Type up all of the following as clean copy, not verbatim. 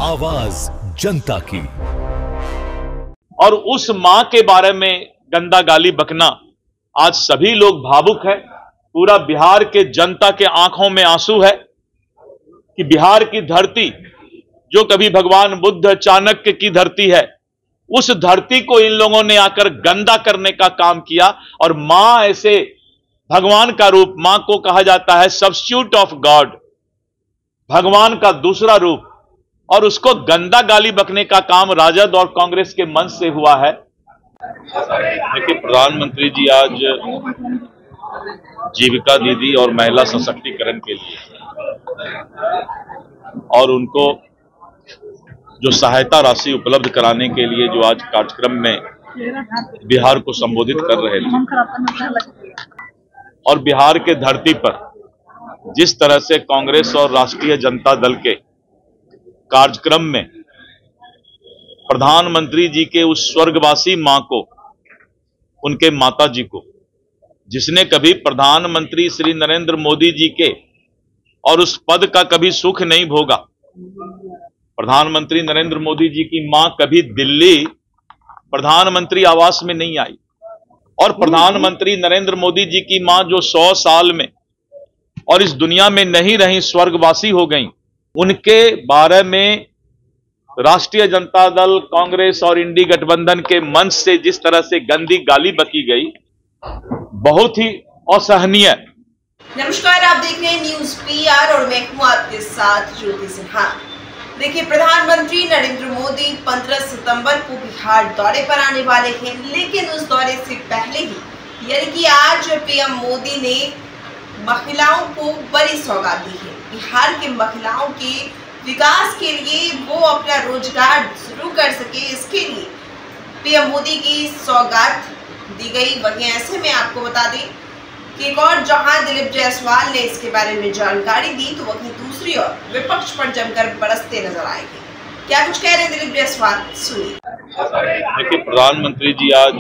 आवाज जनता की। और उस मां के बारे में गंदा गाली बकना, आज सभी लोग भावुक है। पूरा बिहार के जनता के आंखों में आंसू है कि बिहार की धरती जो कभी भगवान बुद्ध चाणक्य की धरती है, उस धरती को इन लोगों ने आकर गंदा करने का काम किया। और मां ऐसे भगवान का रूप, मां को कहा जाता है सब्स्टिट्यूट ऑफ गॉड, भगवान का दूसरा रूप, और उसको गंदा गाली बकने का काम राजद और कांग्रेस के मंच से हुआ है। देखिए, प्रधानमंत्री जी आज जीविका दीदी और महिला सशक्तिकरण के लिए और उनको जो सहायता राशि उपलब्ध कराने के लिए जो आज कार्यक्रम में बिहार को संबोधित कर रहे थे, और बिहार के धरती पर जिस तरह से कांग्रेस और राष्ट्रीय जनता दल के कार्यक्रम में प्रधानमंत्री जी के उस स्वर्गवासी मां को, उनके माता जी को, जिसने कभी प्रधानमंत्री श्री नरेंद्र मोदी जी के और उस पद का कभी सुख नहीं भोगा। प्रधानमंत्री नरेंद्र मोदी जी की मां कभी दिल्ली प्रधानमंत्री आवास में नहीं आई, और प्रधानमंत्री नरेंद्र मोदी जी की मां जो 100 साल में और इस दुनिया में नहीं रही, स्वर्गवासी हो गई, उनके बारे में राष्ट्रीय जनता दल, कांग्रेस और इंडी गठबंधन के मंच से जिस तरह से गंदी गाली बकी गई, बहुत ही असहनीय। नमस्कार, आप देख रहे हैं न्यूज पीआर और मैं हूं आपके साथ ज्योति सिन्हा। देखिए, प्रधानमंत्री नरेंद्र मोदी 15 सितंबर को बिहार दौरे पर आने वाले हैं, लेकिन उस दौरे से पहले ही यानी कि आज पीएम मोदी ने महिलाओं को बड़ी सौगात दी है। बिहार के महिलाओं के विकास के लिए वो अपना रोजगार शुरू कर सके, इसके लिए पीएम मोदी की सौगात दी गई। वहीं ऐसे में आपको बता दें कि एक और जहां दिलीप जायसवाल ने इसके बारे में जानकारी दी, तो वहीं दूसरी ओर विपक्ष पर जमकर बरसते नजर आएंगे। क्या कुछ कह रहे हैं दिलीप जायसवाल, सुनिए। देखिए, प्रधानमंत्री जी आज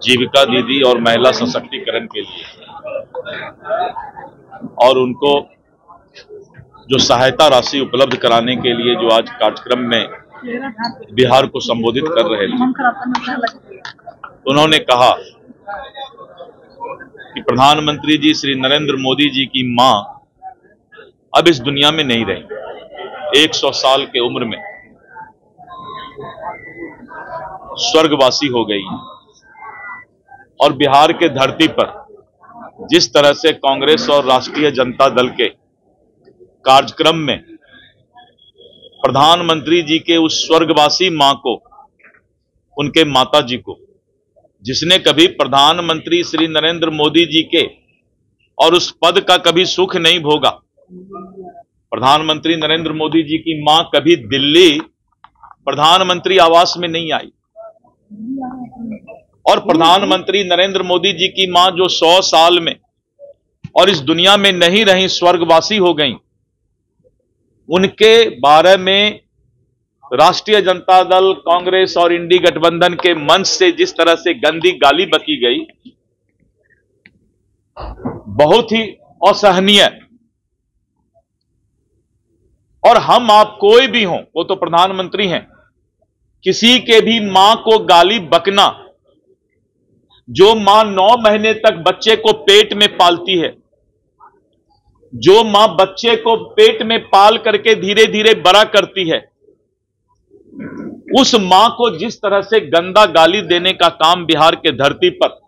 जीविका दीदी और महिला सशक्तिकरण के लिए और उनको जो सहायता राशि उपलब्ध कराने के लिए जो आज कार्यक्रम में बिहार को संबोधित कर रहे थे, उन्होंने कहा कि प्रधानमंत्री जी श्री नरेंद्र मोदी जी की मां अब इस दुनिया में नहीं रही, 100 साल के उम्र में स्वर्गवासी हो गई। और बिहार के धरती पर जिस तरह से कांग्रेस और राष्ट्रीय जनता दल के कार्यक्रम में प्रधानमंत्री जी के उस स्वर्गवासी मां को, उनके माता जी को, जिसने कभी प्रधानमंत्री श्री नरेंद्र मोदी जी के और उस पद का कभी सुख नहीं भोगा। प्रधानमंत्री नरेंद्र मोदी जी की मां कभी दिल्ली प्रधानमंत्री आवास में नहीं आई, और प्रधानमंत्री नरेंद्र मोदी जी की मां जो 100 साल में और इस दुनिया में नहीं रही, स्वर्गवासी हो गई, उनके बारे में राष्ट्रीय जनता दल, कांग्रेस और इंडी गठबंधन के मंच से जिस तरह से गंदी गाली बकी गई, बहुत ही असहनीय। और हम आप कोई भी हों, वो तो प्रधानमंत्री हैं, किसी के भी मां को गाली बकना, जो मां 9 महीने तक बच्चे को पेट में पालती है, जो मां बच्चे को पेट में पाल करके धीरे धीरे बड़ा करती है, उस मां को जिस तरह से गंदा गाली देने का काम बिहार के धरती पर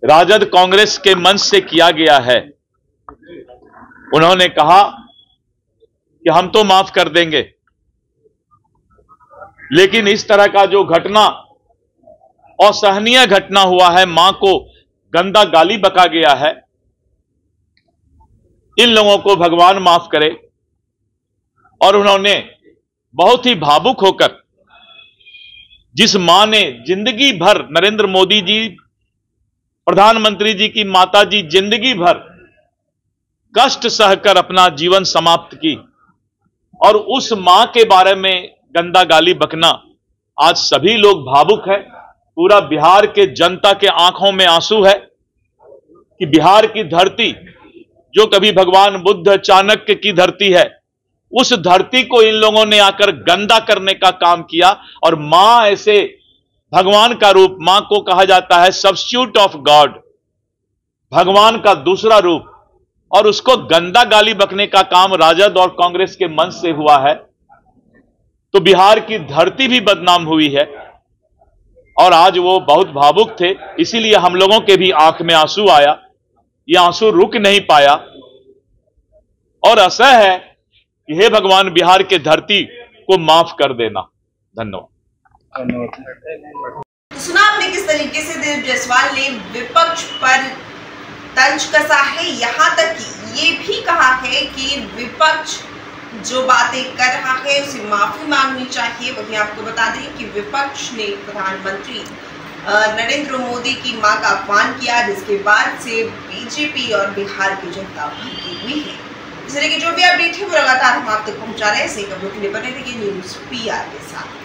राजद कांग्रेस के मंच से किया गया है। उन्होंने कहा कि हम तो माफ कर देंगे, लेकिन इस तरह का जो घटना, असहनीय घटना हुआ है, मां को गंदा गाली बका गया है, इन लोगों को भगवान माफ करे। और उन्होंने बहुत ही भावुक होकर, जिस मां ने जिंदगी भर, नरेंद्र मोदी जी, प्रधानमंत्री जी की माता जी जिंदगी भर कष्ट सहकर अपना जीवन समाप्त की, और उस मां के बारे में गंदा गाली बकना, आज सभी लोग भावुक है। पूरा बिहार के जनता के आंखों में आंसू है कि बिहार की धरती जो कभी भगवान बुद्ध चाणक्य की धरती है, उस धरती को इन लोगों ने आकर गंदा करने का काम किया। और मां ऐसे भगवान का रूप, मां को कहा जाता है सब्स्टिट्यूट ऑफ गॉड, भगवान का दूसरा रूप, और उसको गंदा गाली बकने का काम राजद और कांग्रेस के मंच से हुआ है। तो बिहार की धरती भी बदनाम हुई है। और आज वो बहुत भावुक थे, इसीलिए हम लोगों के भी आंख में आंसू आया, ये आंसू रुक नहीं पाया। और आशा है कि हे भगवान, बिहार के धरती को माफ कर देना। धन्यवाद। सुना आपने किस तरीके से देव जायसवाल ने विपक्ष पर तंज कसा है, यहां तक कि ये भी कहा है कि विपक्ष जो बातें कर रहा है उसे माफी मांगनी चाहिए। वहीं आपको बता दें कि विपक्ष ने प्रधानमंत्री नरेंद्र मोदी की मां का अपमान किया, जिसके बाद से बीजेपी और बिहार की जनता भड़की हुई है। इस तरह की जो भी अपडेट है वो लगातार हम आप तक पहुंचा रहे हैं। ऐसे खबरों के लिए बने रहिए न्यूज़ PR के साथ।